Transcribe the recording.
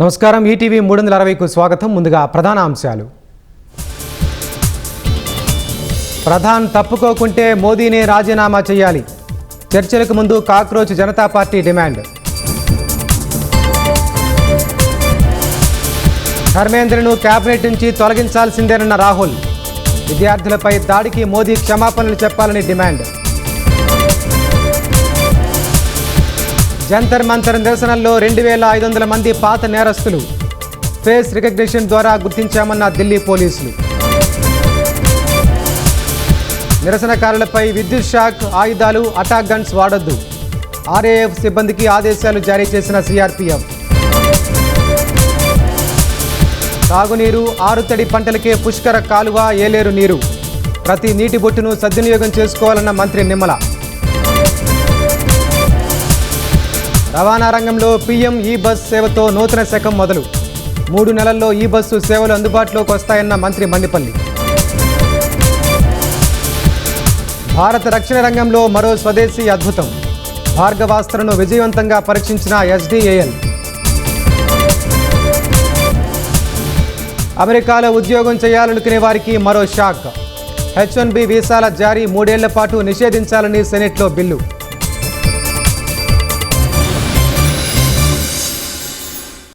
నమస్కారం ఈటీవీ 360కు స్వాగతం. ముందుగా ప్రధాన అంశాలు. ప్రధాన్ తప్పుకోకుంటే మోదీనే రాజీనామా చేయాలి. చర్చలకు ముందు కాక్రోచ్ జనతా పార్టీ డిమాండ్. ధర్మేంద్రను కేబినెట్ నుంచి తొలగించాల్సిందేనన్న రాహుల్. విద్యార్థులపై దాడికి మోదీ క్షమాపణలు చెప్పాలని డిమాండ్. జంతర్ మంతర్ నిరసనల్లో 2500 మంది పాత నేరస్తులు. ఫేస్ రికగ్నిషన్ ద్వారా గుర్తించామన్న ఢిల్లీ పోలీసులు. నిరసనకారులపై విద్యుత్ షాక్, ఆయుధాలు, అటాక్ గన్స్ వాడొద్దు. ఆర్ఏఎఫ్ సిబ్బందికి ఆదేశాలు జారీ చేసిన సిఆర్పీఎఫ్. తాగునీరు, ఆరుతడి పంటలకే పుష్కర కాలువ, ఏలేరు నీరు. ప్రతి నీటి బొట్టును సద్వినియోగం చేసుకోవాలన్న మంత్రి నిమ్మల. రవాణా రంగంలో పీఎం ఈ బస్ సేవతో నూతన శకం మొదలు. 3 నెలల్లో ఈ బస్సు సేవలు అందుబాటులోకి వస్తాయన్న మంత్రి మండిపల్లి. భారత రక్షణ రంగంలో మరో స్వదేశీ అద్భుతం. భార్గవాస్త్రను విజయవంతంగా పరీక్షించిన ఎస్డీఏఎల్. అమెరికాలో ఉద్యోగం చేయాలనుకునే వారికి మరో షాక్. H1B వీసాల జారీ 3 ఏళ్ల పాటు నిషేధించాలని సెనెట్లో బిల్లు.